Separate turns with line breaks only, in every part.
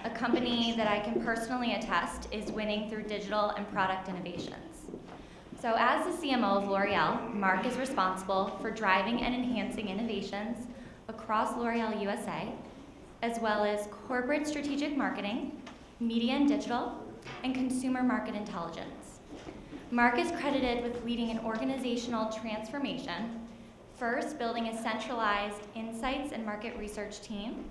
a company that I can personally attest is winning through digital and product innovations. So as the CMO of L'Oreal, Marc is responsible for driving and enhancing innovations across L'Oreal USA, as well as corporate strategic marketing, media and digital, and consumer market intelligence. Marc is credited with leading an organizational transformation, first building a centralized insights and market research team,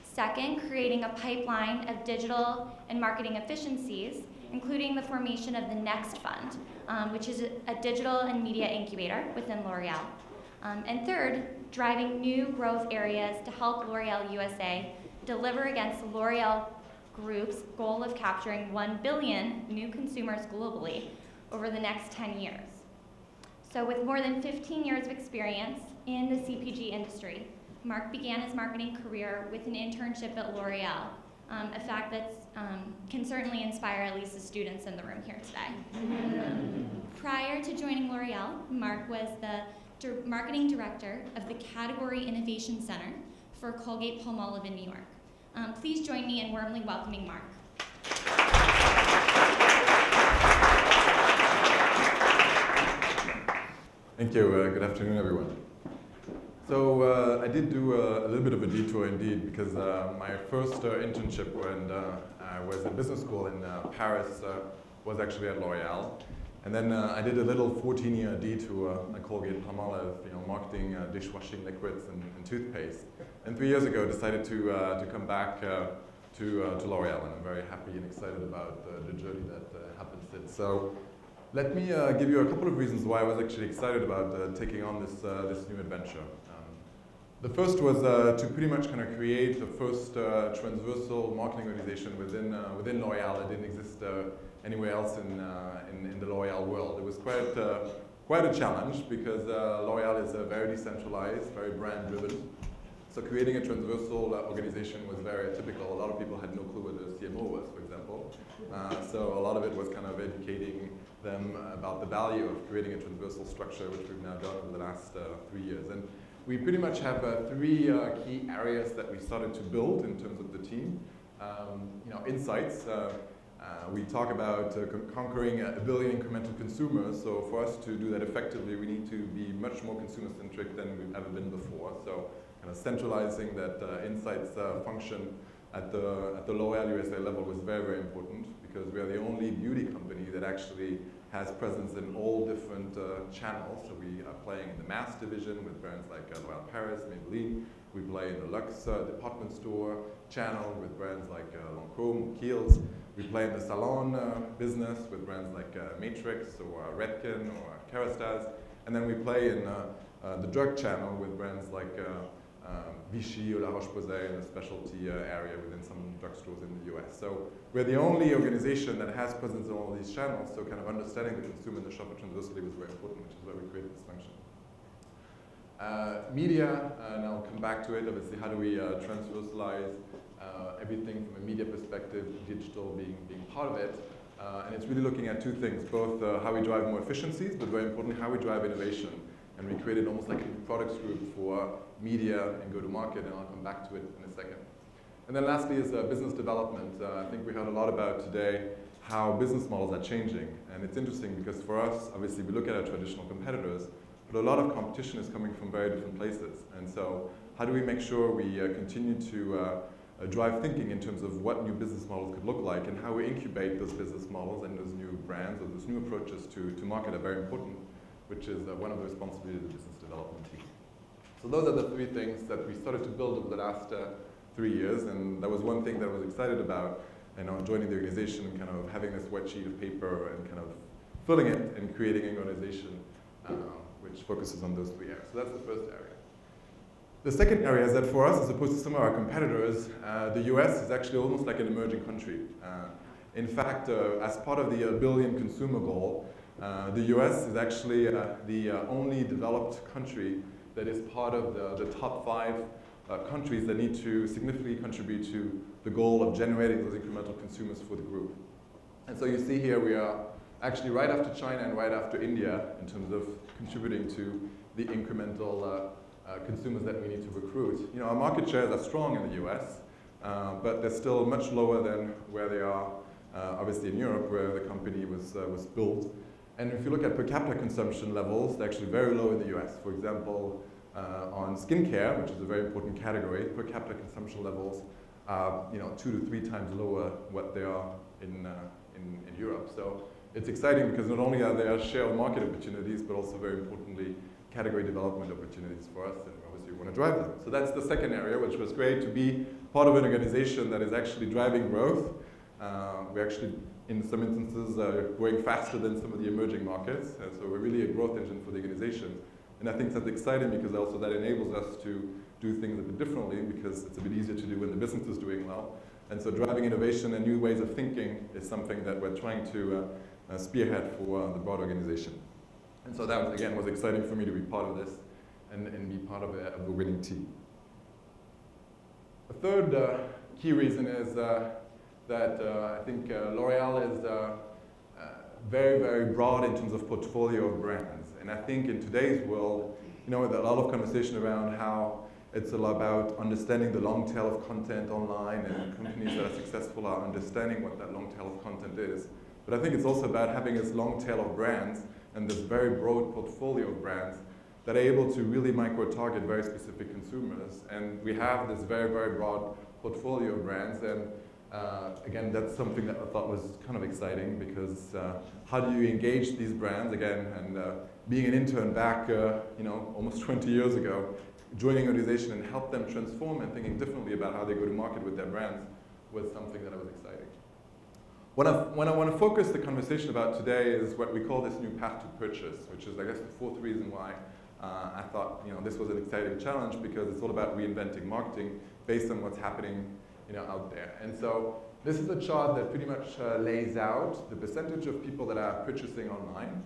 second, creating a pipeline of digital and marketing efficiencies, including the formation of the Next Fund, which is a digital and media incubator within L'Oreal. And third, driving new growth areas to help L'Oreal USA deliver against L'Oreal Group's goal of capturing 1 billion new consumers globally over the next 10 years. So with more than 15 years of experience in the CPG industry, Marc began his marketing career with an internship at L'Oreal, a fact that can certainly inspire at least the students in the room here today. Prior to joining L'Oreal, Marc was the marketing director of the Category Innovation Center for Colgate-Palmolive in New York. Please join me in warmly welcoming Marc.
Thank you. Good afternoon, everyone. So I did do a little bit of a detour indeed, because my first internship when I was in business school in Paris was actually at L'Oreal. And then I did a little 14-year detour at Colgate-Palmolive, marketing dishwashing liquids and toothpaste. And 3 years ago, decided to come back to L'Oreal, and I'm very happy and excited about the journey that happened since. So let me give you a couple of reasons why I was actually excited about taking on this new adventure. The first was to pretty much kind of create the first transversal marketing organization within L'Oreal that didn't exist anywhere else in the L'Oreal world. It was quite a challenge because L'Oreal is very decentralized, very brand driven. So creating a transversal organization was very atypical. A lot of people had no clue what a CMO was, for example. So a lot of it was kind of educating them about the value of creating a transversal structure, which we've now done over the last 3 years. And we pretty much have 3 key areas that we started to build in terms of the team. Insights. We talk about conquering 1 billion incremental consumers. So for us to do that effectively, we need to be much more consumer-centric than we've ever been before. So kind of centralizing that insights function at the L'Oreal USA level was very, very important, because we are the only beauty company that actually has presence in all different channels. So we are playing in the mass division with brands like L'Oreal Paris, Maybelline. We play in the luxe department store channel with brands like Lancôme, Kiehl's. We play in the salon business with brands like Matrix or Redken or Kerastase. And then we play in the drug channel with brands like Vichy or La Roche-Posay in the specialty area within some drugstores in the US. So we're the only organization that has presence in all of these channels, so kind of understanding the consumer and the shopper transversely was very important, which is why we created this function. Media, and I'll come back to it, obviously, how do we transversalize everything from a media perspective, digital being part of it. And it's really looking at 2 things, both how we drive more efficiencies, but very importantly, how we drive innovation. And we created almost like a products group for media and go-to-market, and I'll come back to it in a second. And then lastly is business development. I think we heard a lot about today how business models are changing. And it's interesting because for us, obviously, we look at our traditional competitors, but a lot of competition is coming from very different places. And so how do we make sure we continue to drive thinking in terms of what new business models could look like, and how we incubate those business models and those new brands or those new approaches to market are very important, which is one of the responsibilities of the business development team. So those are the 3 things that we started to build over the last 3 years, and that was one thing that I was excited about, joining the organization and kind of having this wet sheet of paper and kind of filling it and creating an organization which focuses on those 3 areas. So that's the first area. The second area is that for us, as opposed to some of our competitors, the US is actually almost like an emerging country. In fact, as part of the 1 billion consumer goal, the US is actually the only developed country that is part of the top 5 countries that need to significantly contribute to the goal of generating those incremental consumers for the group. And so you see here we are actually right after China and right after India in terms of contributing to the incremental consumers that we need to recruit. Our market shares are strong in the US, but they're still much lower than where they are, obviously in Europe, where the company was built. And if you look at per capita consumption levels, they're actually very low in the US. For example, on skincare, which is a very important category, per capita consumption levels are 2 to 3 times lower what they are in Europe. So it's exciting because not only are there share of market opportunities, but also very importantly, category development opportunities for us, and obviously we want to drive them. So that's the second area, which was great to be part of an organization that is actually driving growth. We're actually, in some instances, growing faster than some of the emerging markets, and so we're really a growth engine for the organization. And I think that's exciting because also that enables us to do things a bit differently because it's a bit easier to do when the business is doing well. And so driving innovation and new ways of thinking is something that we're trying to spearhead for the broad organization. And so that, again, was exciting for me to be part of this and be part of a winning team. The third key reason is that I think L'Oreal is very, very broad in terms of portfolio of brands. And I think in today's world, there's a lot of conversation around how it's all about understanding the long tail of content online, and companies that are successful are understanding what that long tail of content is. But I think it's also about having this long tail of brands and this very broad portfolio of brands that are able to really micro-target very specific consumers. And we have this very, very broad portfolio of brands. And again, that's something that I thought was kind of exciting because how do you engage these brands again? And being an intern back, almost 20 years ago, joining an organization and help them transform and thinking differently about how they go to market with their brands was something that was exciting. What I want to focus the conversation about today is what we call this new path to purchase, which is, I guess, the fourth reason why I thought this was an exciting challenge, because it's all about reinventing marketing based on what's happening out there. And so this is a chart that pretty much lays out the percentage of people that are purchasing online,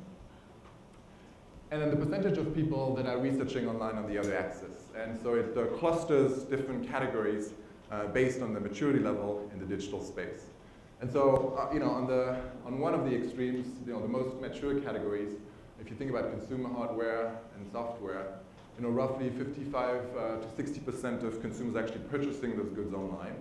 and then the percentage of people that are researching online on the other axis. And so it clusters different categories based on the maturity level in the digital space. And so, on one of the extremes, the most mature categories, if you think about consumer hardware and software, roughly 55 to 60% of consumers actually purchasing those goods online.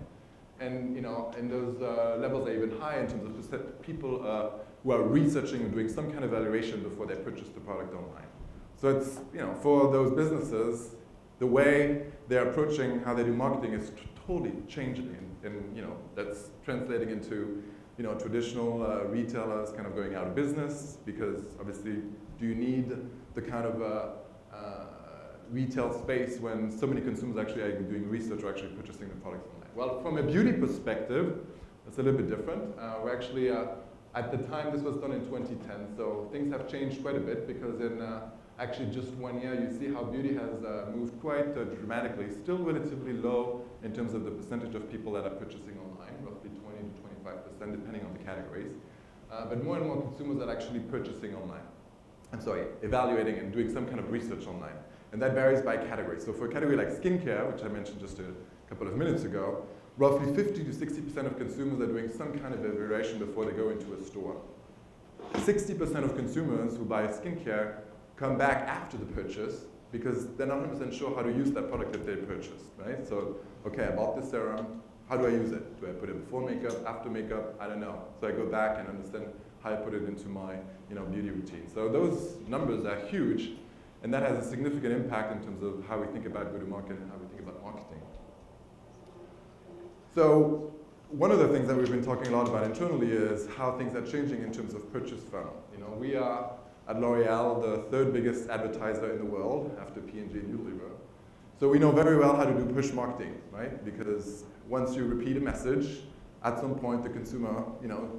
And, and those levels are even higher in terms of people who are researching and doing some kind of evaluation before they purchase the product online. So it's, for those businesses, the way they're approaching how they do marketing is totally changing. And that's translating into, traditional retailers kind of going out of business, because obviously, do you need the kind of retail space when so many consumers actually are doing research or actually purchasing the products online? Well, from a beauty perspective, it's a little bit different. We're actually, at the time, this was done in 2010, so things have changed quite a bit, because in actually just 1 year, you see how beauty has moved quite dramatically, still relatively low in terms of the percentage of people that are purchasing online, roughly 20 to 25%, depending on the categories. But more and more consumers are actually purchasing online. Evaluating and doing some kind of research online. And that varies by category. So for a category like skincare, which I mentioned just a couple of minutes ago, roughly 50 to 60% of consumers are doing some kind of evaluation before they go into a store. 60% of consumers who buy skincare come back after the purchase because they're not 100% sure how to use that product that they purchased, right? So, okay, I bought this serum, how do I use it? Do I put it before makeup, after makeup? I don't know. So I go back and understand how I put it into my beauty routine. So those numbers are huge, and that has a significant impact in terms of how we think about go-to-market and how we think about marketing. So one of the things that we've been talking a lot about internally is how things are changing in terms of purchase funnel. We are, at L'Oreal, the third biggest advertiser in the world after P&G and Unilever. So we know very well how to do push marketing, right? Because once you repeat a message, at some point the consumer,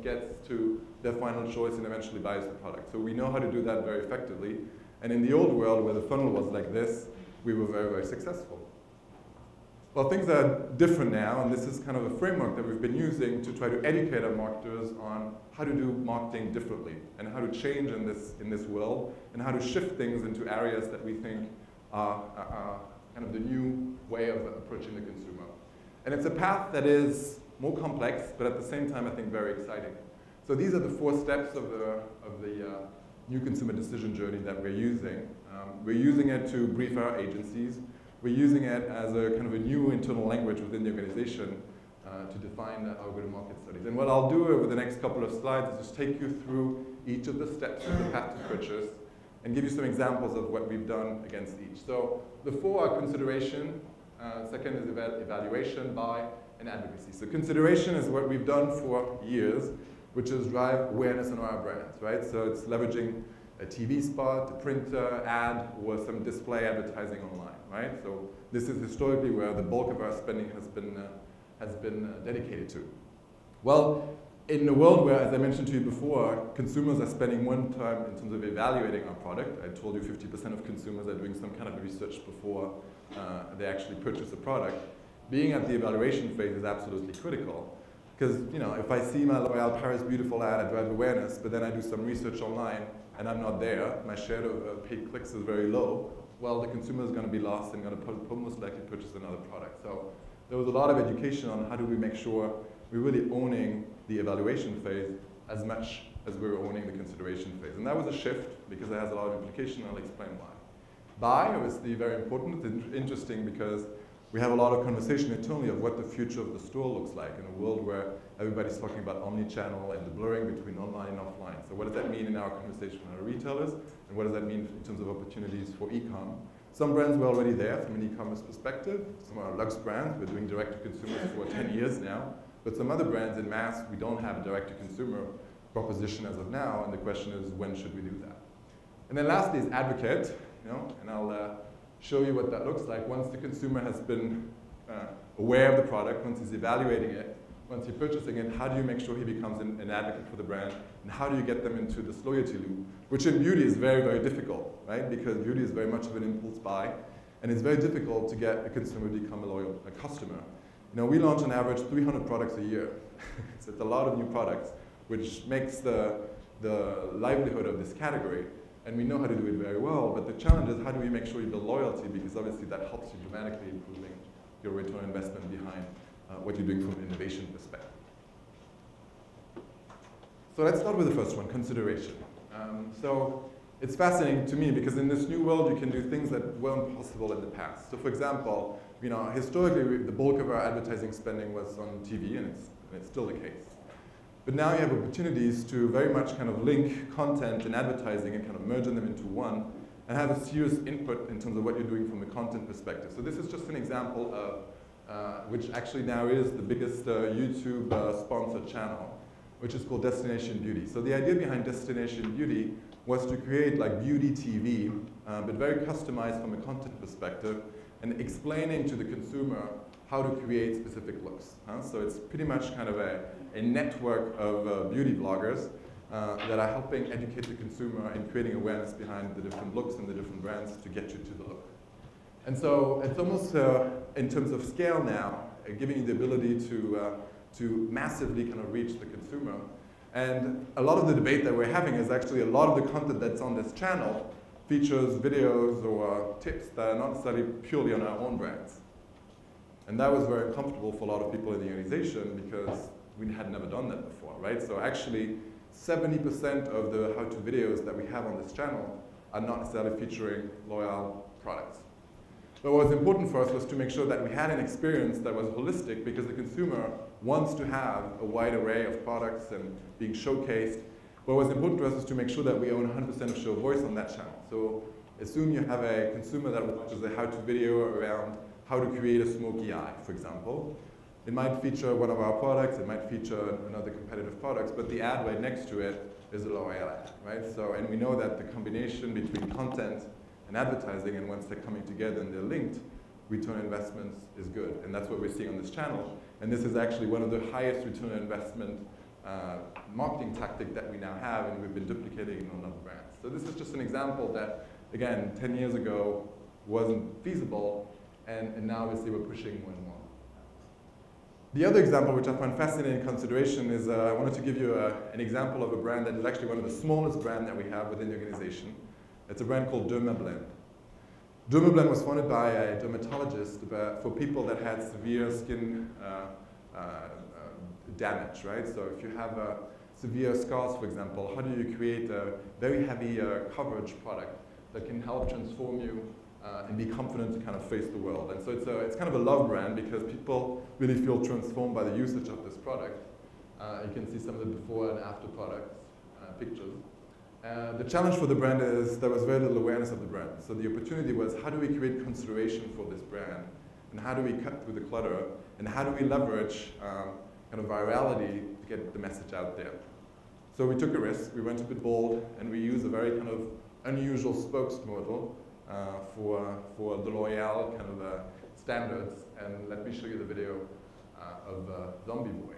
gets to their final choice and eventually buys the product. So we know how to do that very effectively. And in the old world, where the funnel was like this, we were very, very successful. Well, things are different now, and this is kind of a framework that we've been using to try to educate our marketers on how to do marketing differently and how to change in this world and how to shift things into areas that we think are kind of the new way of approaching the consumer. And it's a path that is more complex, but at the same time, I think, very exciting. So these are the 4 steps of the new consumer decision journey that we're using. We're using it to brief our agencies. We're using it as a kind of a new internal language within the organization to define our go-to-market studies. And what I'll do over the next couple of slides is just take you through each of the steps of the path to purchase and give you some examples of what we've done against each. So the 4 are consideration, second is evaluation, buy, and advocacy. So consideration is what we've done for years, which is drive awareness on our brands, right? So it's leveraging a TV spot, a print ad, or some display advertising online, right? So this is historically where the bulk of our spending has been dedicated to. Well, in a world where, as I mentioned to you before, consumers are spending more time in terms of evaluating our product. I told you 50% of consumers are doing some kind of research before they actually purchase a product. Being at the evaluation phase is absolutely critical. Because, you know, if I see my L'Oreal Paris Beautiful ad, I drive awareness, but then I do some research online and I'm not there, my share of paid clicks is very low, well, the consumer is going to be lost and going to most likely purchase another product. So there was a lot of education on how do we make sure we're really owning the evaluation phase as much as we're owning the consideration phase. And that was a shift because it has a lot of implication, and I'll explain why. Buy, obviously, very important. It's interesting because we have a lot of conversation internally of what the future of the store looks like in a world where everybody's talking about omni-channel and the blurring between online and offline. So what does that mean in our conversation with our retailers? And what does that mean in terms of opportunities for e-com? Some brands were already there from an e-commerce perspective. Some of our luxe brands, we're doing direct-to-consumer for 10 years now. But some other brands in mass, we don't have a direct-to-consumer proposition as of now. And the question is, when should we do that? And then lastly is advocate, you know, and I'll show you what that looks like once the consumer has been aware of the product, once he's evaluating it, once he's purchasing it, how do you make sure he becomes an advocate for the brand, and how do you get them into this loyalty loop, which in beauty is very, very difficult, right? Because beauty is very much of an impulse buy, and it's very difficult to get a consumer to become a customer. You know, we launch on average 300 products a year. So it's a lot of new products, which makes the livelihood of this category. And we know how to do it very well, but the challenge is how do we make sure you build loyalty, because obviously that helps you dramatically improving your return on investment behind what you're doing from an innovation perspective. So let's start with the first one, consideration. So it's fascinating to me because in this new world you can do things that weren't possible in the past. So for example, you know, historically the bulk of our advertising spending was on TV, and it's still the case. But now you have opportunities to very much kind of link content and advertising and kind of merge them into one and have a serious input in terms of what you're doing from a content perspective. So this is just an example of, which actually now is the biggest YouTube sponsored channel, which is called Destination Beauty. So the idea behind Destination Beauty was to create like beauty TV, but very customized from a content perspective and explaining to the consumer how to create specific looks. So it's pretty much kind of a network of beauty bloggers that are helping educate the consumer and creating awareness behind the different looks and the different brands to get you to the look. And so it's almost, in terms of scale now, giving you the ability to massively kind of reach the consumer. And a lot of the debate that we're having is actually a lot of the content that's on this channel features videos or tips that are not necessarily purely on our own brands. And that was very uncomfortable for a lot of people in the organization because we had never done that before, right? So actually, 70% of the how-to videos that we have on this channel are not necessarily featuring L'Oreal products. But what was important for us was to make sure that we had an experience that was holistic because the consumer wants to have a wide array of products and being showcased. What was important to us is to make sure that we own 100% of show voice on that channel. So assume you have a consumer that watches a how-to video around how to create a smoky eye, for example. It might feature one of our products, it might feature another competitive products, but the ad right next to it is a L'Oreal ad, right? So, and we know that the combination between content and advertising, and once they're coming together and they're linked, return on investments is good. And that's what we're seeing on this channel. And this is actually one of the highest return on investment marketing tactic that we now have, and we've been duplicating it on other brands. So this is just an example that, again, 10 years ago wasn't feasible, and now obviously we're pushing more and more. The other example, which I find fascinating in consideration, is I wanted to give you an example of a brand that is actually one of the smallest brands that we have within the organization. It's a brand called Dermablend. Dermablend was founded by a dermatologist for people that had severe skin damage, right? So if you have severe scars, for example, how do you create a very heavy coverage product that can help transform you and be confident to kind of face the world. And so it's kind of a love brand because people really feel transformed by the usage of this product. You can see some of the before and after products, pictures. The challenge for the brand is there was very little awareness of the brand. So the opportunity was, how do we create consideration for this brand? And how do we cut through the clutter? And how do we leverage kind of virality to get the message out there? So we took a risk, we went a bit bold, and we used a very kind of unusual spokesmodel for the LOreal kind of standards. And let me show you the video of Zombie Boy.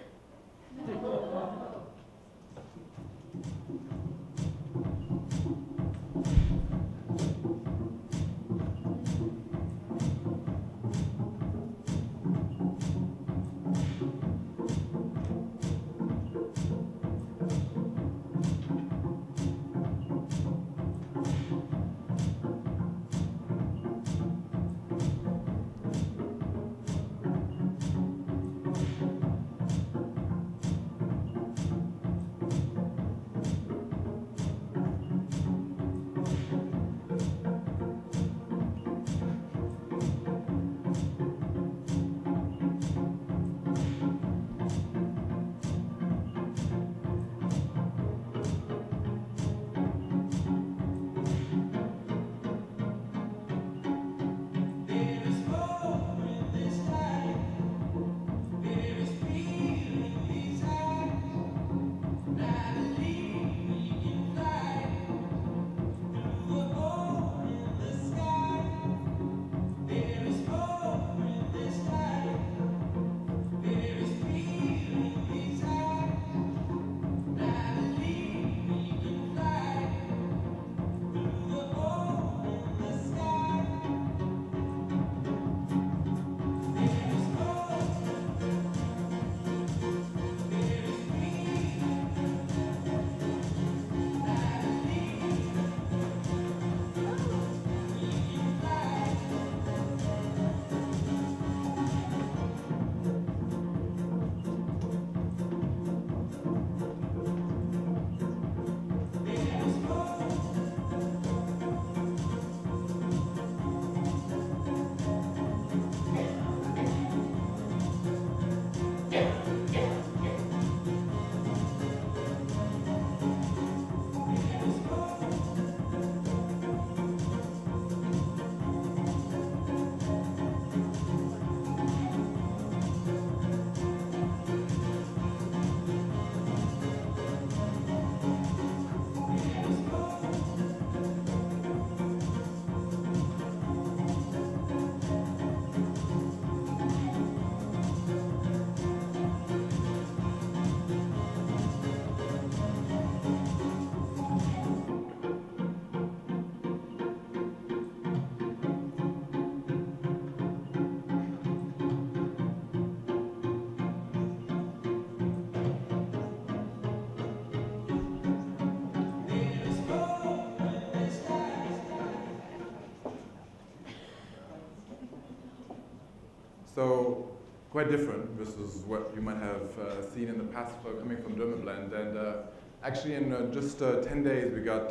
So quite different versus what you might have seen in the past coming from Dermablend. And actually in just 10 days we got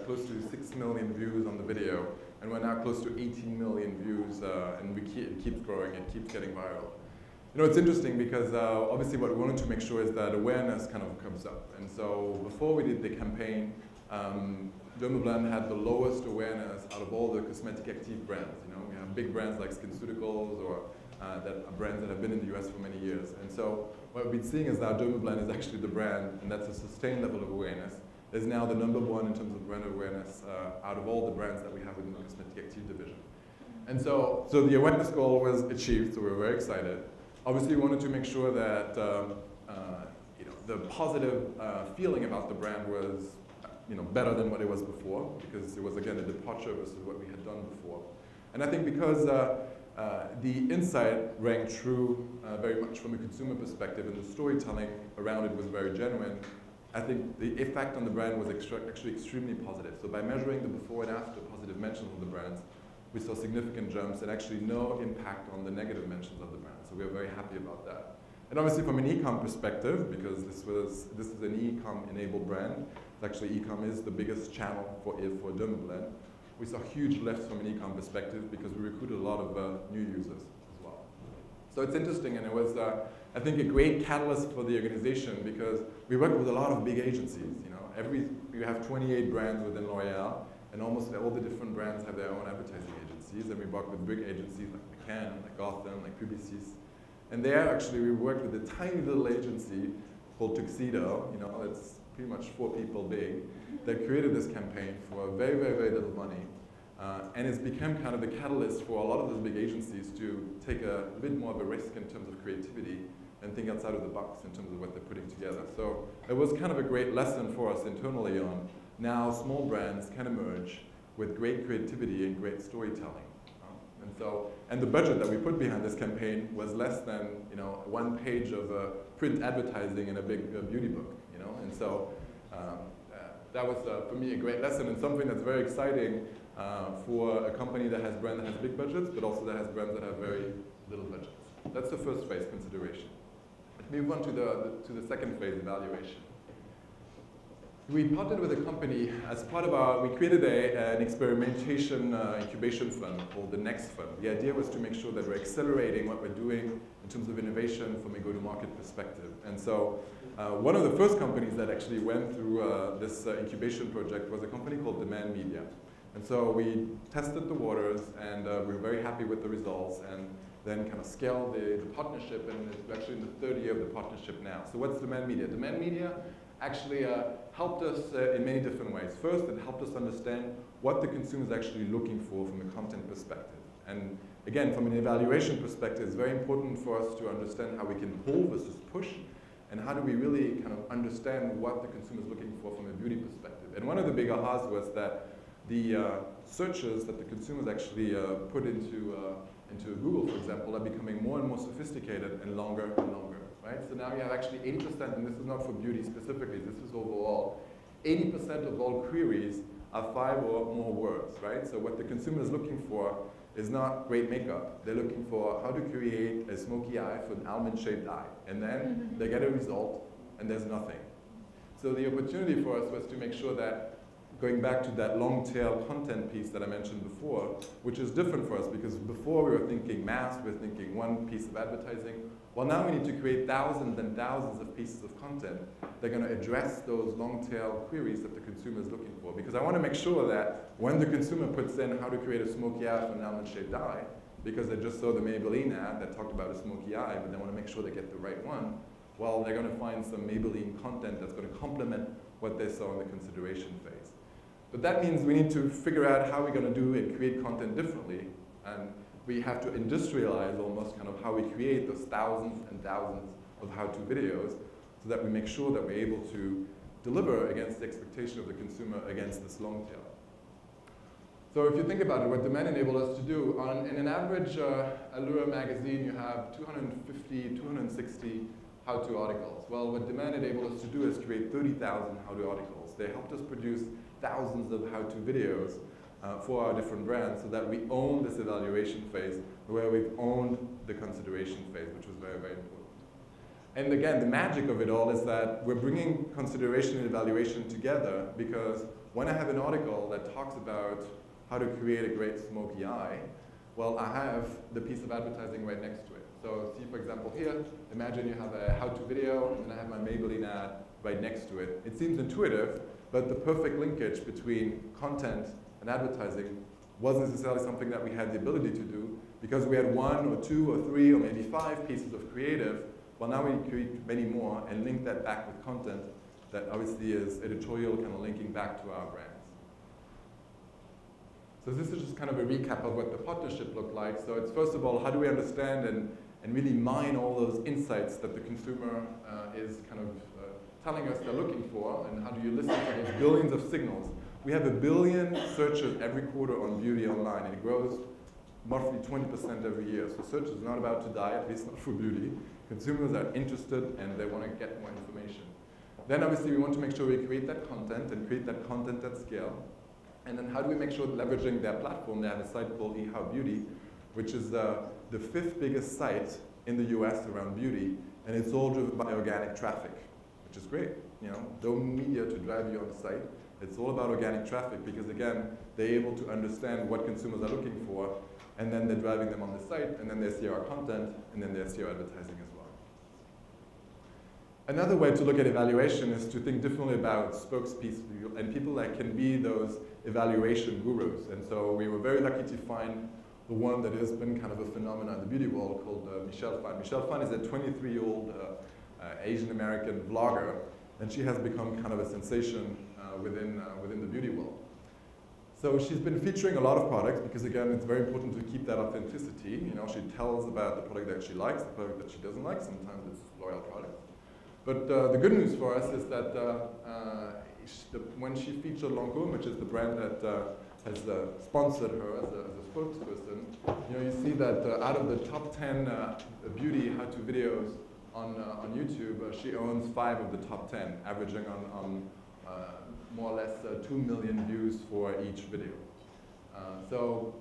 close to 6 million views on the video. And we're now close to 18 million views, and it keeps growing, it keeps getting viral. You know, it's interesting because obviously what we wanted to make sure is that awareness kind of comes up. And so before we did the campaign, Dermablend had the lowest awareness out of all the cosmetic active brands. You know, we have big brands like SkinCeuticals or that are brands that have been in the US for many years. And so what we've been seeing is now Dermablend is actually the brand, and that's a sustained level of awareness. Is now the #1 in terms of brand awareness out of all the brands that we have within the cosmetic active division. And so the awareness goal was achieved, so we were very excited. Obviously, we wanted to make sure that you know, the positive feeling about the brand was better than what it was before, because it was, again, a departure versus what we had done before. And I think because the insight rang true very much from a consumer perspective, and the storytelling around it was very genuine, I think the effect on the brand was actually extremely positive. So by measuring the before and after positive mentions of the brands, we saw significant jumps and actually no impact on the negative mentions of the brand. So we are very happy about that. And obviously from an e-com perspective, because this is an e-com enabled brand, actually e-com is the biggest channel for Dermablend. we saw huge lifts from an e-com perspective because we recruited a lot of new users as well. So it's interesting, and it was, I think, a great catalyst for the organization because we work with a lot of big agencies. We have 28 brands within L'Oreal, and almost all the different brands have their own advertising agencies, and we work with big agencies like McCann, like Gotham, like Publicis. And there, actually, we worked with a tiny little agency called Tuxedo. It's pretty much 4 people big, that created this campaign for very, very, very little money. And it's become kind of the catalyst for a lot of those big agencies to take a bit more of a risk in terms of creativity and think outside of the box in terms of what they're putting together. So it was kind of a great lesson for us internally on now small brands can emerge with great creativity and great storytelling. And the budget that we put behind this campaign was less than 1 page of print advertising in a big beauty book. And so that was for me a great lesson and something that's very exciting for a company that has brands that has big budgets, but also that has brands that have very little budgets. That's the first phase, consideration. Let's move on to the second phase, evaluation. We partnered with a company as part of we created an experimentation incubation fund called the Next Fund. The idea was to make sure that we're accelerating what we're doing in terms of innovation from a go-to-market perspective. And so one of the first companies that actually went through this incubation project was a company called Demand Media. And so we tested the waters, and we were very happy with the results, and then kind of scaled the partnership, and it's actually in the 3rd year of the partnership now. So what's Demand Media? Demand Media actually helped us in many different ways. First, it helped us understand what the consumer is actually looking for from a content perspective. And again, from an evaluation perspective, it's very important for us to understand how we can pull versus push, and how do we really kind of understand what the consumer is looking for from a beauty perspective. And one of the big ahas was that the searches that the consumers actually put into Google, for example, are becoming more and more sophisticated and longer and longer. Right? So now you have actually 80%, and this is not for beauty specifically, this is overall, 80% of all queries are 5 or more words, right? So what the consumer is looking for is not great makeup. They're looking for how to create a smoky eye for an almond-shaped eye. And then they get a result, and there's nothing. So the opportunity for us was to make sure that, going back to that long-tail content piece that I mentioned before, which is different for us because before we were thinking mass, we were thinking one piece of advertising. Well, now we need to create thousands and thousands of pieces of content that are going to address those long-tail queries that the consumer is looking for. Because I want to make sure that when the consumer puts in how to create a smoky eye for an almond-shaped eye, because they just saw the Maybelline ad that talked about a smoky eye, but they want to make sure they get the right one, well, they're going to find some Maybelline content that's going to complement what they saw in the consideration phase. But that means we need to figure out how we're going to do and create content differently. And we have to industrialize almost kind of how we create those thousands and thousands of how-to videos so that we make sure that we're able to deliver against the expectation of the consumer against this long tail. So if you think about it, what Demand enabled us to do, in an average Allure Magazine, you have 250, 260 how-to articles. Well, what Demand enabled us to do is create 30,000 how-to articles. They helped us produce thousands of how-to videos for our different brands so that we own this evaluation phase where we've owned the consideration phase, which was very, very important. And again, the magic of it all is that we're bringing consideration and evaluation together because when I have an article that talks about how to create a great smoky eye, well, I have the piece of advertising right next to it. So see, for example, here, imagine you have a how-to video, and I have my Maybelline ad right next to it. It seems intuitive, but the perfect linkage between content and advertising wasn't necessarily something that we had the ability to do because we had 1 or 2 or 3 or maybe 5 pieces of creative. Well, now we create many more and link that back with content that obviously is editorial, kind of linking back to our brands. So this is just kind of a recap of what the partnership looked like. So it's first of all, how do we understand and really mine all those insights that the consumer is kind of telling us they're looking for, and how do you listen to those billions of signals? We have 1 billion searches every quarter on beauty online, and it grows roughly 20% every year. So search is not about to die, at least not for beauty. Consumers are interested and they want to get more information. Then obviously we want to make sure we create that content and create that content at scale. And then how do we make sure that leveraging their platform, they have a site called eHowBeauty, which is the 5th biggest site in the US around beauty, and it's all driven by organic traffic, which is great. No media to drive you on the site, It's all about organic traffic because, again, they're able to understand what consumers are looking for, and then they're driving them on the site, and then they see our content, and then they see our advertising as well. Another way to look at evaluation is to think differently about spokespeople and people that can be those evaluation gurus. And so we were very lucky to find the one that has been kind of a phenomenon in the beauty world called Michelle Phan. Michelle Phan is a 23-year-old Asian American vlogger, and she has become kind of a sensation within the beauty world. So she's been featuring a lot of products because, again, it's very important to keep that authenticity. You know, she tells about the product that she likes, the product that she doesn't like. Sometimes it's L'Oreal products. But the good news for us is that when she featured Lancôme, which is the brand that has sponsored her as a spokesperson, you know, you see that out of the top 10 beauty how-to videos on YouTube, she owns 5 of the top 10, averaging on more or less 2 million views for each video. So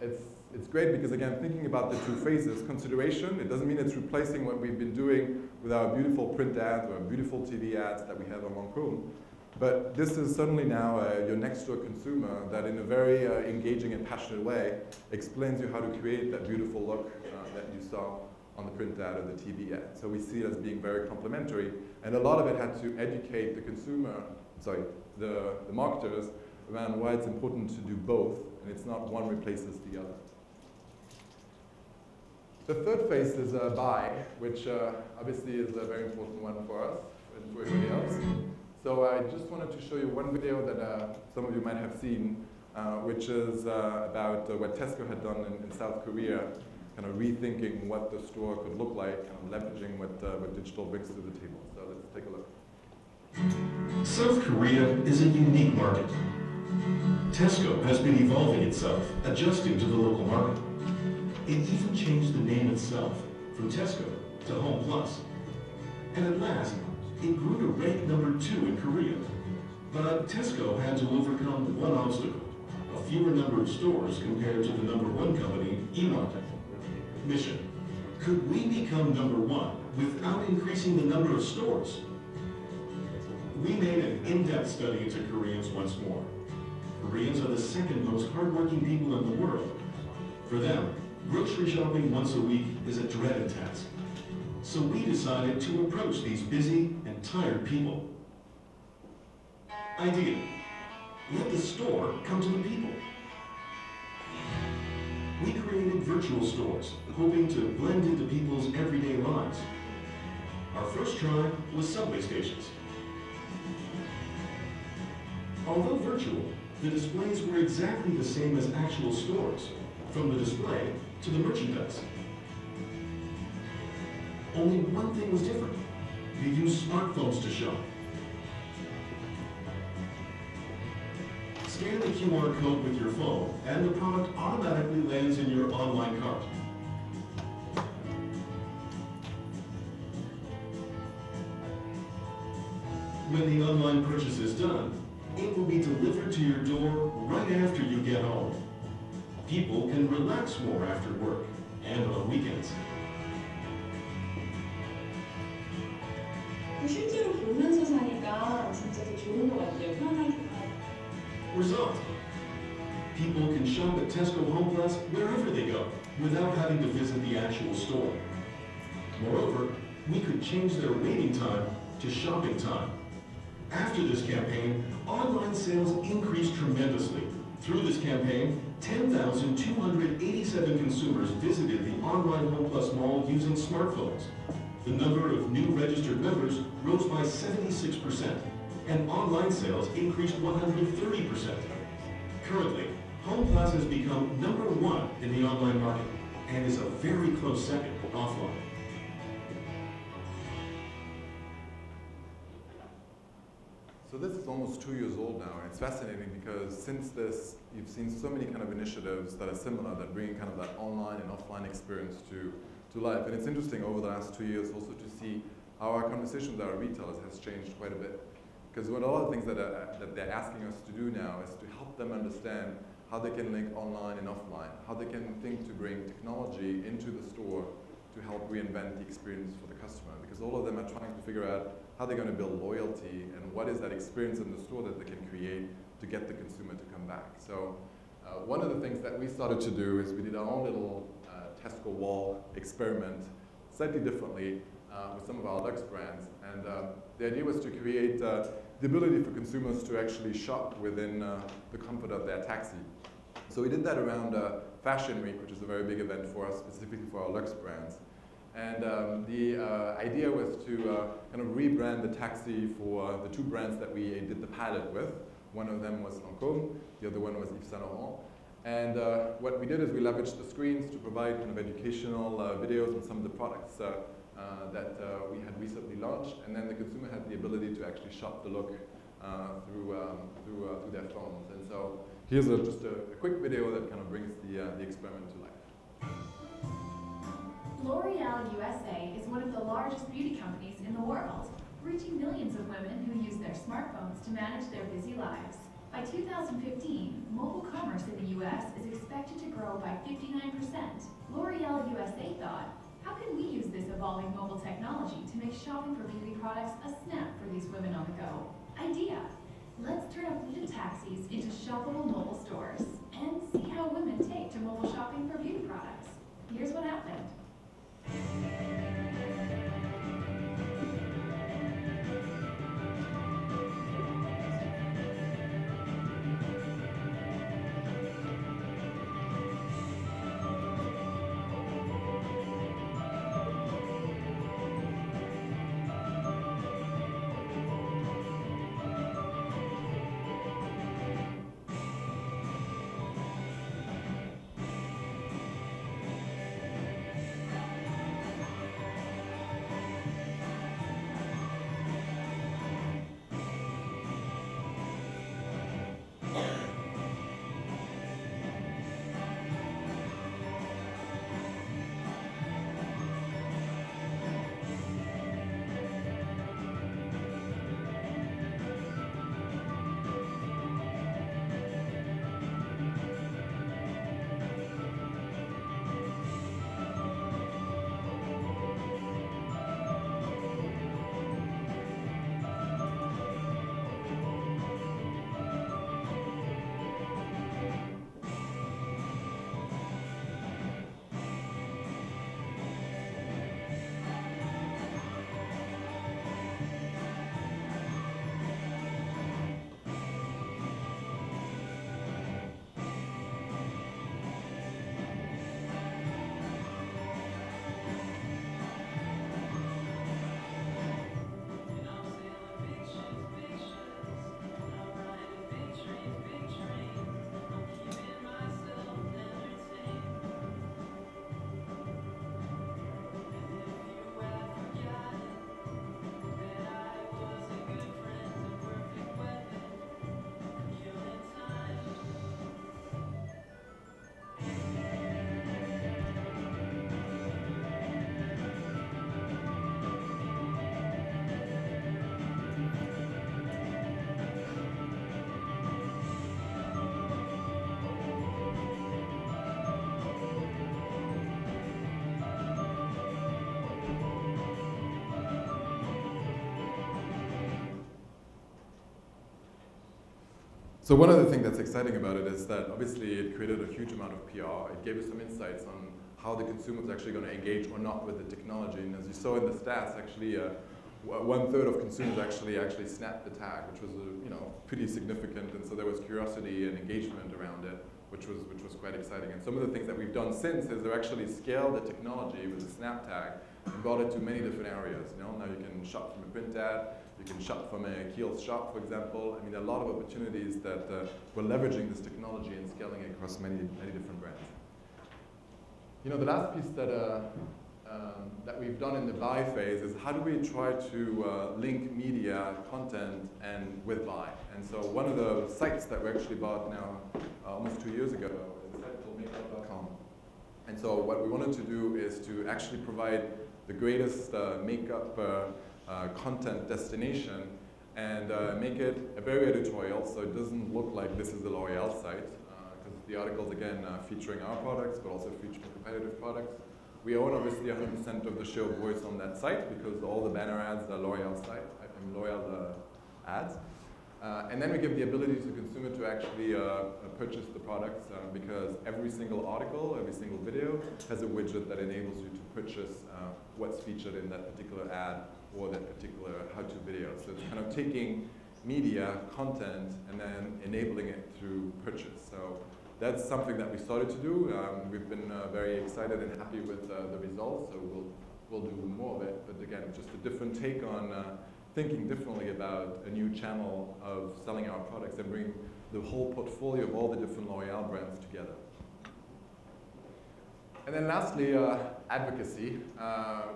it's great because, again, thinking about the two phases, consideration, it doesn't mean it's replacing what we've been doing with our beautiful print ads or beautiful TV ads that we have on Lancôme. But this is suddenly now your next door consumer that in a very engaging and passionate way explains you how to create that beautiful look that you saw on the print ad or the TV ad. So we see it as being very complementary, and a lot of it had to educate the consumer, the marketers, around why it's important to do both, and it's not one replaces the other. The third phase is buy, which obviously is a very important one for us and for everybody else. So I just wanted to show you one video that some of you might have seen, which is about what Tesco had done in South Korea, kind of rethinking what the store could look like, kind of leveraging what digital brings to the table. So let's take a look.
South Korea is a unique market. Tesco has been evolving itself, adjusting to the local market. It even changed the name itself from Tesco to Home Plus. And at last, it grew to rank number 2 in Korea. But Tesco had to overcome one obstacle, a fewer number of stores compared to the number 1 company, E-Marketing. Mission: could we become number 1 without increasing the number of stores? We made an in-depth study into Koreans once more. Koreans are the second most hardworking people in the world. For them, grocery shopping once a week is a dreaded task. So we decided to approach these busy and tired people. Idea: let the store come to the people. We created virtual stores, hoping to blend into people's everyday lives. Our first try was subway stations. Although virtual, the displays were exactly the same as actual stores, from the display to the merchandise. Only one thing was different. You used smartphones to shop. Scan the QR code with your phone, and the product automatically lands in your online cart. When the online purchase is done, it will be delivered to your door right after you get home. People can relax more after work and on weekends.
실제로 보면서 사니까 진짜 더 좋은 것 같아요. 편하니까.
Result: people can shop at Tesco Home Plus wherever they go, without having to visit the actual store. Moreover, we could change their waiting time to shopping time. After this campaign, online sales increased tremendously. Through this campaign, 10,287 consumers visited the online Home Plus mall using smartphones. The number of new registered members rose by 76%, and online sales increased 130%. Currently, Home Plus has become number 1 in the online market, and is a very close second offline.
So this is almost 2 years old now, and it's fascinating because since this, you've seen so many kind of initiatives that are similar, that bring kind of that online and offline experience to life. And it's interesting over the last 2 years also to see how our conversation with our retailers has changed quite a bit. Because one of the things that they're asking us to do now is to help them understand how they can link online and offline, how they can think to bring technology into the store to help reinvent the experience for the customer. Because all of them are trying to figure out how they're going to build loyalty and what is that experience in the store that they can create to get the consumer to come back. So one of the things that we started to do is we did our own little Tesco wall experiment, slightly differently, with some of our luxe brands. And the idea was to create the ability for consumers to actually shop within the comfort of their taxi. So we did that around Fashion Week, which is a very big event for us, specifically for our luxe brands. And the idea was to kind of rebrand the taxi for the two brands that we did the pilot with. One of them was Lancôme, the other one was Yves Saint Laurent. And what we did is we leveraged the screens to provide kind of educational videos on some of the products that we had recently launched, and then the consumer had the ability to actually shop the look through their phones. And so here's just a quick video that kind of brings the experiment to life.
L'Oreal USA is one of the largest beauty companies in the world, reaching millions of women who use their smartphones to manage their busy lives. By 2015, mobile commerce in the US is expected to grow by 59%. L'Oreal USA thought, how can we use this evolving mobile technology to make shopping for beauty products a snap for these women on the go? Idea. Let's turn a fleet of taxis into shoppable mobile stores and see how women take to mobile shopping for beauty products. Here's what happened.
So one other thing that's exciting about it is that obviously it created a huge amount of PR. It gave us some insights on how the consumer is actually going to engage or not with the technology. And as you saw in the stats, actually 1/3 of consumers actually snapped the tag, which was pretty significant. And so there was curiosity and engagement around it, which was quite exciting. And some of the things that we've done since is they've actually scaled the technology with the Snaptag and brought it to many different areas. Now you can shop from a print ad. You can shop from a kiosk shop, for example. I mean, there are a lot of opportunities that we're leveraging this technology and scaling it across many different brands. The last piece that we've done in the buy phase is how do we try to link media, content, and with buy. And so one of the sites that we actually bought now almost 2 years ago is a site called makeup.com. And so what we wanted to do is to actually provide the greatest makeup content destination and make it a very editorial, so it doesn't look like this is the L'Oreal site, because the articles, again, featuring our products, but also featuring competitive products. We own, obviously, 100% of the share of voice on that site, because all the banner ads are L'Oreal site, L'Oreal ads. And then we give the ability to the consumer to actually purchase the products because every single article, every single video has a widget that enables you to purchase what's featured in that particular ad or that particular how-to video. So it's kind of taking media, content, and then enabling it through purchase. So that's something that we started to do. We've been very excited and happy with the results, so we'll do more of it. But again, just a different take on thinking differently about a new channel of selling our products and bring the whole portfolio of all the different L'Oreal brands together. And then lastly, advocacy.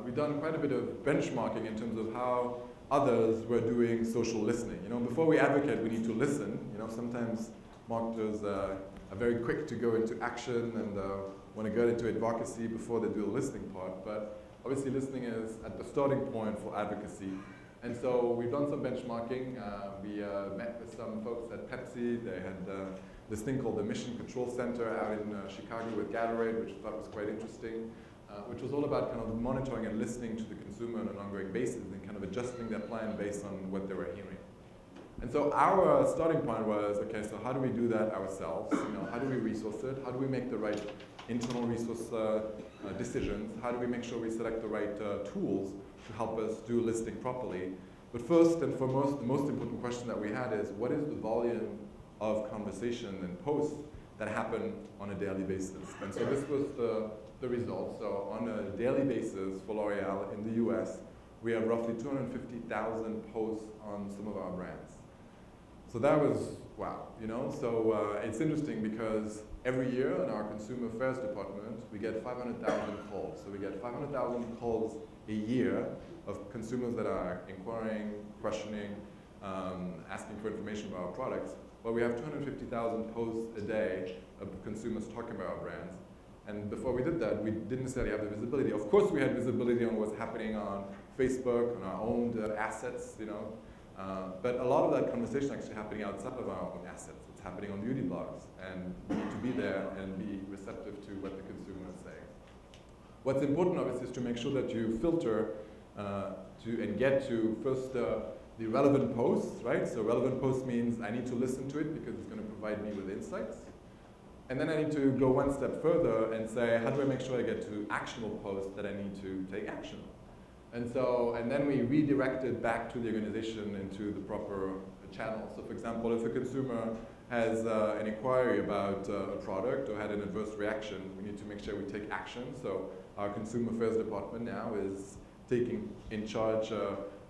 We've done quite a bit of benchmarking in terms of how others were doing social listening. You know, before we advocate, we need to listen. You know, sometimes marketers are very quick to go into action and want to get into advocacy before they do the listening part. But obviously, listening is at the starting point for advocacy. And so we've done some benchmarking. We met with some folks at Pepsi. They had this thing called the Mission Control Center out in Chicago with Gatorade, which I thought was quite interesting, which was all about kind of monitoring and listening to the consumer on an ongoing basis and kind of adjusting their plan based on what they were hearing. And so our starting point was, okay, so how do we do that ourselves? You know, how do we resource it? How do we make the right internal resource decisions? How do we make sure we select the right tools to help us do listing properly? But first and foremost, the most important question that we had is, what is the volume of conversation and posts that happen on a daily basis? And so this was the result. So on a daily basis for L'Oreal in the US, we have roughly 250,000 posts on some of our brands. So that was, wow, you know? So it's interesting because every year in our consumer affairs department, we get 500,000 calls. So we get 500,000 calls a year of consumers that are inquiring, questioning, asking for information about our products. But we have 250,000 posts a day of consumers talking about our brands. And before we did that, we didn't necessarily have the visibility. Of course, we had visibility on what's happening on Facebook, on our own assets, you know. But a lot of that conversation actually happening outside of our own assets. It's happening on beauty blogs. And we need to be there and be receptive to what the consumer is saying. What's important, obviously, is to make sure that you filter and get to first the relevant posts, right? So relevant posts means I need to listen to it because it's going to provide me with insights. And then I need to go one step further and say, how do I make sure I get to actionable posts that I need to take action on? And then we redirect it back to the organization into the proper channel. So for example, if a consumer has an inquiry about a product or had an adverse reaction, we need to make sure we take action. So our consumer affairs department now is taking in charge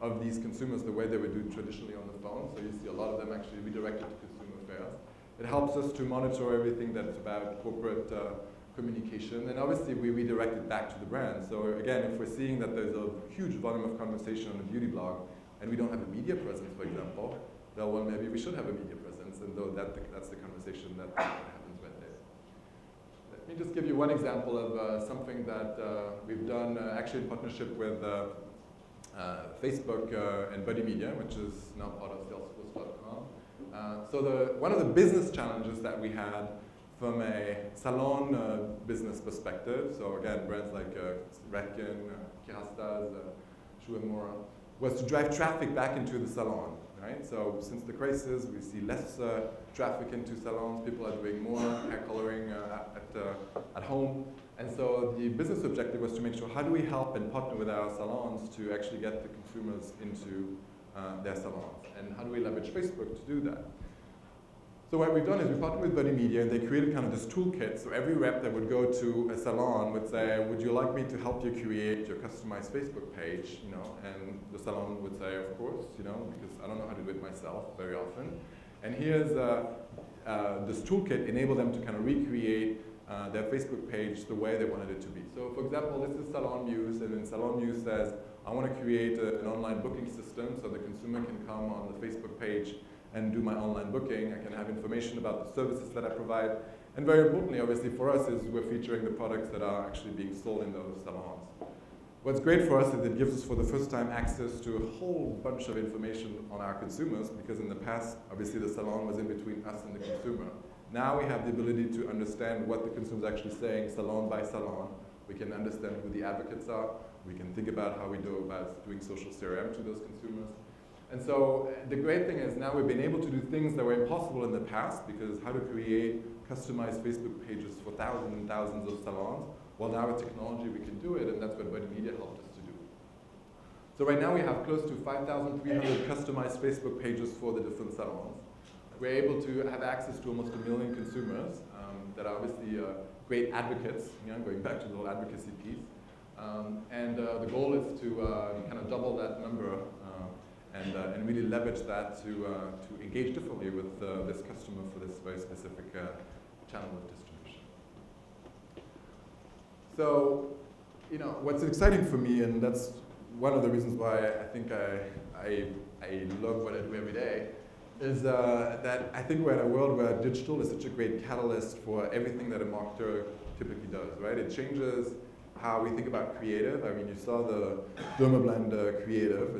of these consumers the way they would do traditionally on the phone. So you see a lot of them actually redirected to consumer affairs. It helps us to monitor everything that's about corporate communication. And obviously, we redirect it back to the brand. So again, if we're seeing that there's a huge volume of conversation on a beauty blog, and we don't have a media presence, for example, well, maybe we should have a media presence, and though that's the conversation that happens right there. Let me just give you one example of something that we've done actually in partnership with Facebook and Buddy Media, which is now part of Salesforce.com. So one of the business challenges that we had from a salon business perspective, so again, brands like Redken, Kerastase, Schuemura, was to drive traffic back into the salon, right? So since the crisis, we see less traffic into salons. People are doing more hair coloring at home. And so the business objective was to make sure, how do we help and partner with our salons to actually get the consumers into their salons? And how do we leverage Facebook to do that? So what we've done is we partnered with Buddy Media, and they created kind of this toolkit. So every rep that would go to a salon would say, would you like me to help you create your customized Facebook page? You know, and the salon would say, of course, you know, because I don't know how to do it myself very often. And here's this toolkit enabled them to kind of recreate their Facebook page the way they wanted it to be. So for example, this is Salon Muse, and then Salon Muse says, I want to create an online booking system so the consumer can come on the Facebook page and do my online booking. I can have information about the services that I provide. And very importantly, obviously, for us is we're featuring the products that are actually being sold in those salons. What's great for us is it gives us for the first time access to a whole bunch of information on our consumers, because in the past, obviously, the salon was in between us and the consumer. Now we have the ability to understand what the consumer is actually saying salon by salon. We can understand who the advocates are. We can think about how we do about doing social CRM to those consumers. And so the great thing is now we've been able to do things that were impossible in the past, because how to create customized Facebook pages for thousands and thousands of salons. Well, now with technology we can do it, and that's what Buddy Media helped us to do. So right now we have close to 5,300 customized Facebook pages for the different salons. We're able to have access to almost 1 million consumers that are obviously great advocates, going back to the whole advocacy piece. The goal is to kind of double that number and really leverage that to engage differently with this customer for this very specific channel of distribution. So, what's exciting for me, and that's one of the reasons why I think I love what I do every day, is that I think we're in a world where digital is such a great catalyst for everything that a marketer typically does, right? It changes how we think about creative. I mean, you saw the Dermablend creative.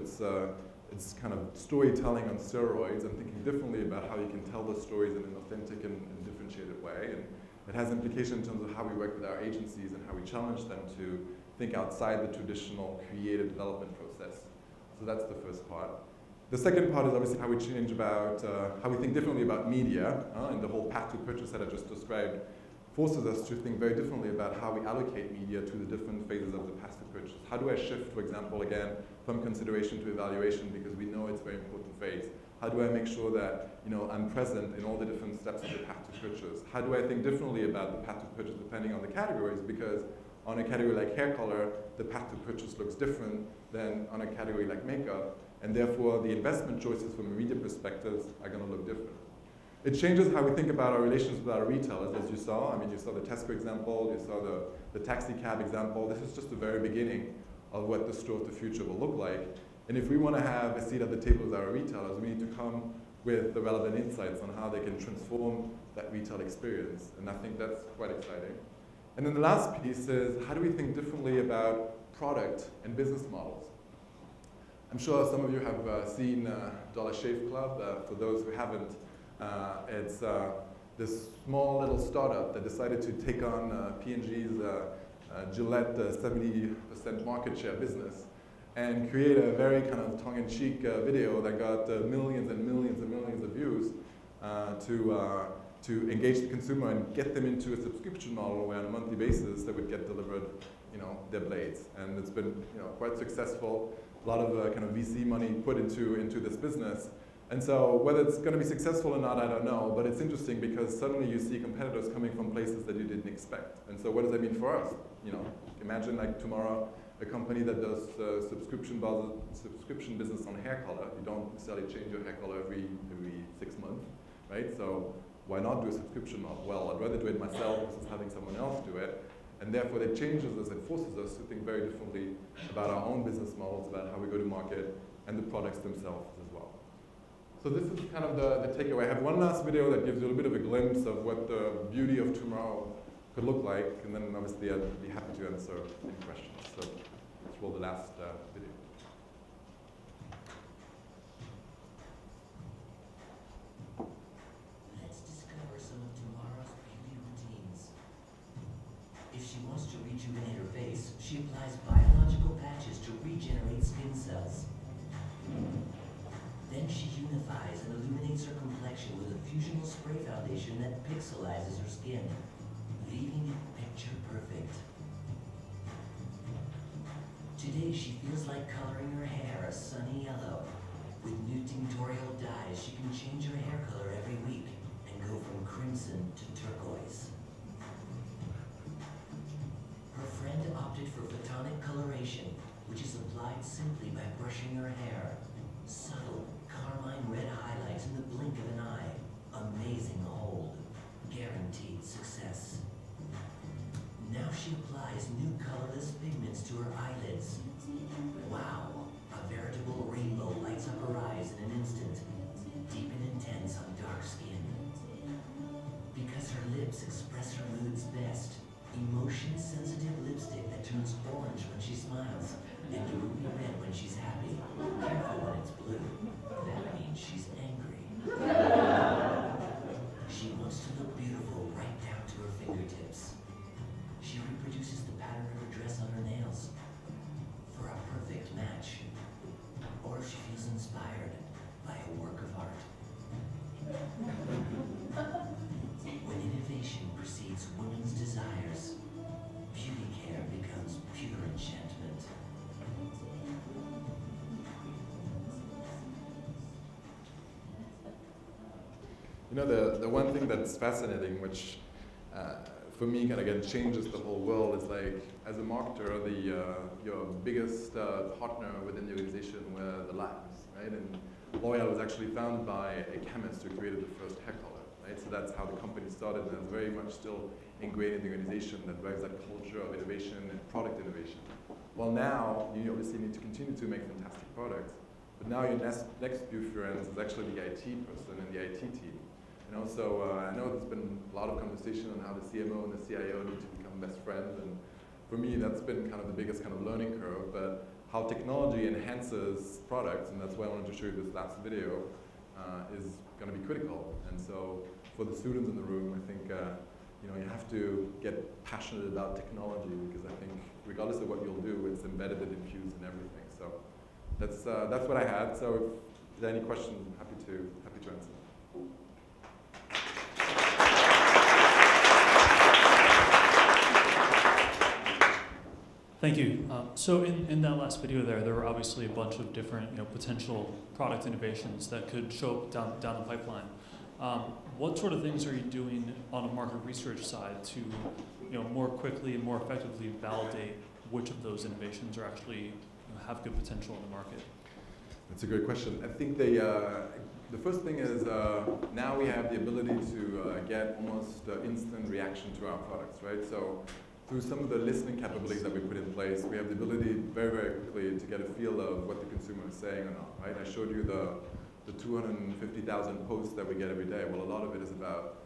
It's kind of storytelling on steroids and thinking differently about how you can tell the stories in an authentic and differentiated way. And it has implication in terms of how we work with our agencies and how we challenge them to think outside the traditional creative development process. So that's the first part. The second part is obviously how we change about, how we think differently about media, and the whole path to purchase that I just described forces us to think very differently about how we allocate media to the different phases of the path to purchase. How do I shift, for example, again, from consideration to evaluation, because we know it's a very important phase? How do I make sure that I'm present in all the different steps of the path to purchase? How do I think differently about the path to purchase depending on the categories? Because on a category like hair color, the path to purchase looks different than on a category like makeup, and therefore the investment choices from a media perspective are going to look different. It changes how we think about our relations with our retailers, as you saw. I mean, you saw the Tesco example, you saw the taxi cab example. This is just the very beginning of what the store of the future will look like. And if we want to have a seat at the table with our retailers, we need to come with the relevant insights on how they can transform that retail experience. And I think that's quite exciting. And then the last piece is, how do we think differently about product and business models? I'm sure some of you have seen Dollar Shave Club. For those who haven't, it's this small little startup that decided to take on P&G's Gillette 70% market share business and create a very kind of tongue-in-cheek video that got millions and millions and millions of views to engage the consumer and get them into a subscription model where on a monthly basis they would get delivered their blades. And it's been quite successful. A lot of kind of VC money put into this business. And so whether it's going to be successful or not, I don't know, but it's interesting because suddenly you see competitors coming from places that you didn't expect. And so what does that mean for us? Imagine like tomorrow a company that does subscription business on hair color. You don't necessarily change your hair color every 6 months, right? So why not do a subscription model? Well, I'd rather do it myself versus having someone else do it. And therefore it changes us, it forces us to think very differently about our own business models, about how we go to market and the products themselves as well. So this is kind of the takeaway. I have one last video that gives you a little bit of a glimpse of what the beauty of tomorrow could look like, and then obviously I'd be happy to answer any questions. So let's roll the last video.
Let's discover some of tomorrow's beauty routines. If she wants to rejuvenate her face, she applies biological patches to regenerate skin cells. Then she unifies and illuminates her complexion with a fusional spray foundation that pixelizes her skin, leaving it picture perfect. Today she feels like coloring her hair a sunny yellow. With new tinctorial dyes, she can change her hair color every week and go from crimson to turquoise. Her friend opted for photonic coloration, which is applied simply by brushing her hair. Subtle, carmine red highlights in the blink of an eye. Amazing hold. Guaranteed success. Now she applies new colorless pigments to her eyelids. Wow, a veritable rainbow like
You know, the one thing that's fascinating, which for me kind of again changes the whole world, is like as a marketer, your biggest partner within the organization were the labs, right? And LOreal was actually founded by a chemist who created the first hair color, right? So that's how the company started, and it's very much still ingrained in the organization that drives that culture of innovation and product innovation. Well, now you obviously need to continue to make fantastic products, but now your next few friends is actually the IT person and the IT team. You know, so I know there's been a lot of conversation on how the CMO and the CIO need to become best friends, and for me that's been kind of the biggest kind of learning curve, but how technology enhances products, and that's why I wanted to show you this last video, is going to be critical. And so for the students in the room, I think you know, you have to get passionate about technology, because I think regardless of what you'll do, it's embedded and infused in everything. So that's what I had. So if there are any questions, I'm happy to answer.
Thank you. So in that last video there were obviously a bunch of different potential product innovations that could show up down the pipeline. What sort of things are you doing on a market research side to more quickly and more effectively validate which of those innovations are actually have good potential in the market?
That's a great question. I think the first thing is now we have the ability to get almost instant reaction to our products, right? So through some of the listening capabilities that we put in place, we have the ability very, very quickly to get a feel of what the consumer is saying or not, right? I showed you the 250,000 posts that we get every day. Well, a lot of it is about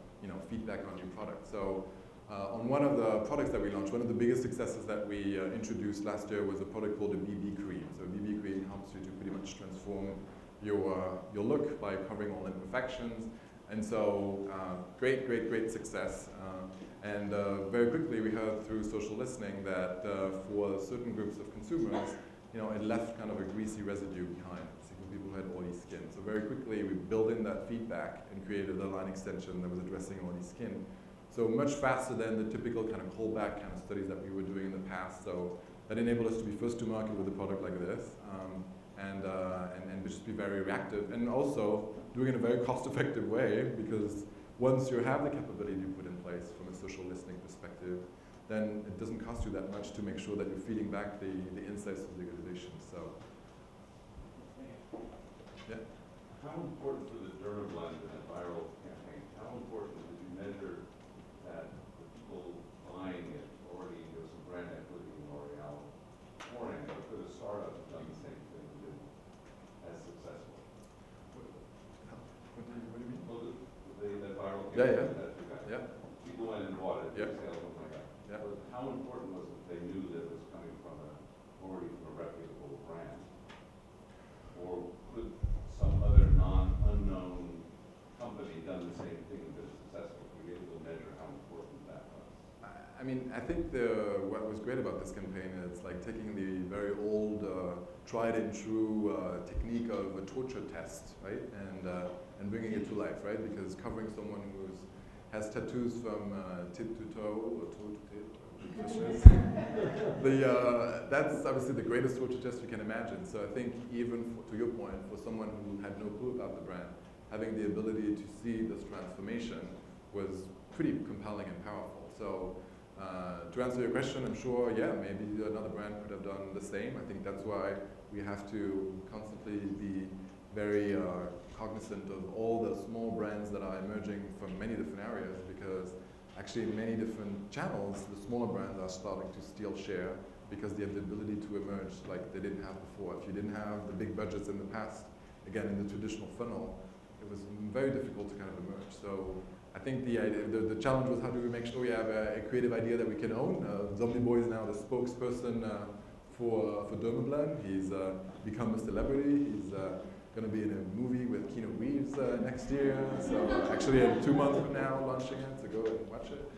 feedback on new products. So on one of the products that we launched, one of the biggest successes that we introduced last year was a product called a BB cream. So a BB cream helps you to pretty much transform your look by covering all imperfections. And so great success. And very quickly we heard through social listening that for certain groups of consumers, it left kind of a greasy residue behind. People who had oily skin. So very quickly we built in that feedback and created a line extension that was addressing oily skin. So much faster than the typical kind of callback kind of studies that we were doing in the past. So that enabled us to be first to market with a product like this, and just be very reactive, and also doing it in a very cost-effective way, because once you have the capability you put in place from a social listening perspective, then it doesn't cost you that much to make sure that you're feeding back the insights of the organization. So. Yeah.
How important for the Dermablend and viral campaign, how important did you measure that the people buying it already have some brand equity in LOreal beforehand, or could a startup have done the same thing and been as successful?
What do you mean?
Well, that viral campaign that you got.
Yeah.
People went and bought it,
Yeah.
sales went like that.
Yeah.
But how important was it that they knew that it was coming from already from a reputable brand? Or could some other unknown company done the same thing and been successful? Were you able to measure how important that was?
I mean, I think what was great about this campaign is like taking the very old, tried and true technique of a torture test, right, and bringing it to life, right? Because covering someone who has tattoos from tip to toe or toe to tip, that's obviously the greatest torture test you can imagine. So I think even to your point, for someone who had no clue about the brand, having the ability to see this transformation was pretty compelling and powerful. So to answer your question, I'm sure, yeah, maybe another brand could have done the same. I think that's why we have to constantly be very cognizant of all the small brands that are emerging from many different areas, because actually in many different channels, the smaller brands are starting to steal share because they have the ability to emerge like they didn't have before. If you didn't have the big budgets in the past, again, in the traditional funnel, it was very difficult to kind of emerge. So I think the challenge was, how do we make sure we have a creative idea that we can own? Zombie Boy is now the spokesperson for Dermablend. He's become a celebrity. He's going to be in a movie with Keanu Reeves next year. So actually in 2 months from now, launching it, so go and watch it.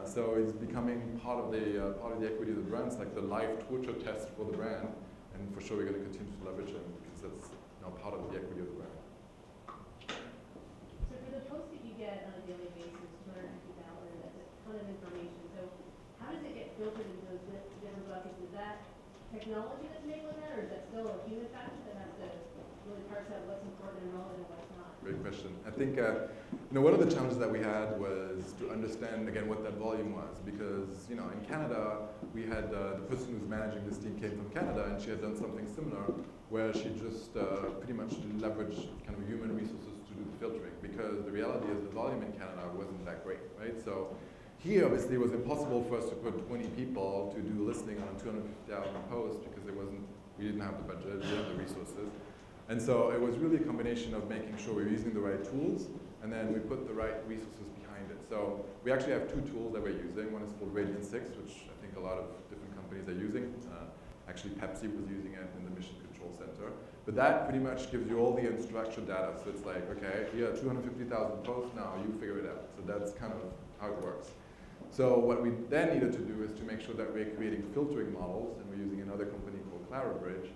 So he's becoming part of the equity of the brand. It's like the live torture test for the brand, and for sure we're going to continue to leverage him because that's now part of the equity of the brand.
So for the posts that you get on a daily basis, 250,000, that's a ton of information. So how does it get filtered into those different buckets? Is that technology that's enabling that, or is that still a human factor that has to really parse out what's important and relevant and what's not?
Great question. I think one of the challenges that we had was to understand again what that volume was, because in Canada we had the person who's managing this team came from Canada, and she had done something similar where she just pretty much leveraged kind of human resources to do the filtering, because the reality is the volume in Canada wasn't that great, right? So here obviously it was impossible for us to put 20 people to do listening on 250,000 posts because we didn't have the budget, we didn't have the resources. And so it was really a combination of making sure we're using the right tools, and then we put the right resources behind it. So we actually have two tools that we're using. One is called Radiant 6, which I think a lot of different companies are using. Actually, Pepsi was using it in the Mission Control Center. But that pretty much gives you all the unstructured data. So it's like, okay, here are 250,000 posts, now you figure it out. So that's kind of how it works. So what we then needed to do is to make sure that we're creating filtering models, and we're using another company called Clarabridge,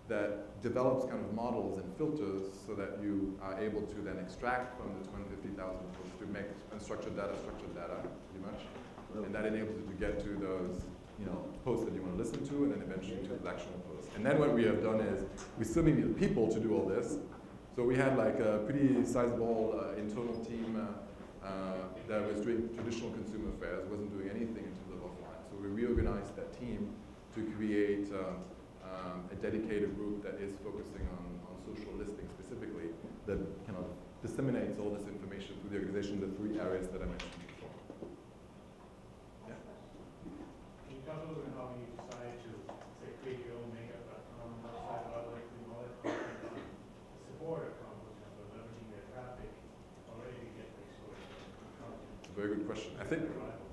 that develops kind of models and filters so that you are able to then extract from the 250,000 posts to make unstructured data, structured data, pretty much. And that enables you to get to those posts that you want to listen to, and then eventually to the actionable posts. And then what we have done is we still need people to do all this. So we had like a pretty sizable internal team that was doing traditional consumer affairs, wasn't doing anything in terms of offline. So we reorganized that team to create a dedicated group that is focusing on social listening specifically, that kind of disseminates all this information through the organization, the three areas that I mentioned before. Yeah.
Can you talk a little bit how you decided to, say, create your own makeup.com website, or like doing all that content on the support.com, for example, leveraging their traffic already to get these sort of content?
It's a very good question. I think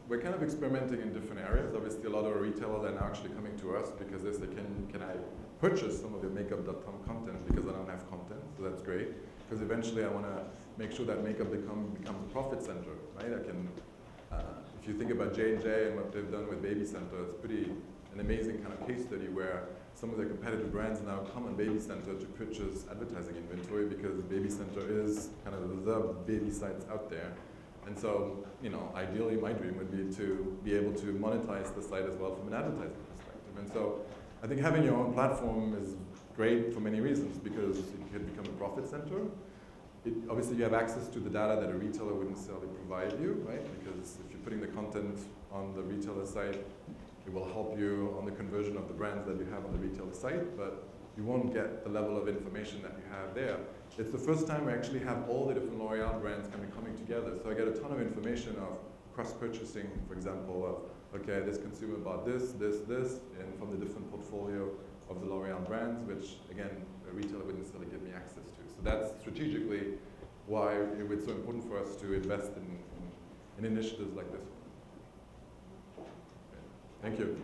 we're kind of experimenting in different areas. Obviously, a lot of retailers are now actually coming to us because they say, can I purchase some of your makeup.com content because I don't have content? So that's great. Because eventually I want to make sure that makeup becomes a profit center, right? If you think about J&J and what they've done with Baby Center, it's an amazing kind of case study where some of their competitive brands now come on Baby Center to purchase advertising inventory because Baby Center is kind of the baby sites out there. And so, ideally my dream would be to be able to monetize the site as well from an advertising perspective. And so I think having your own platform is great for many reasons, because it can become a profit center. Obviously you have access to the data that a retailer wouldn't necessarily provide you, right? Because if you're putting the content on the retailer site, it will help you on the conversion of the brands that you have on the retailer site, but you won't get the level of information that you have there. It's the first time we actually have all the different L'Oreal brands coming together. So I get a ton of information of cross-purchasing, for example, of, okay, this consumer bought this, and from the different portfolio of the L'Oreal brands, which, again, a retailer wouldn't necessarily give me access to. So that's strategically why it's so important for us to invest in initiatives like this one. Okay. Thank you.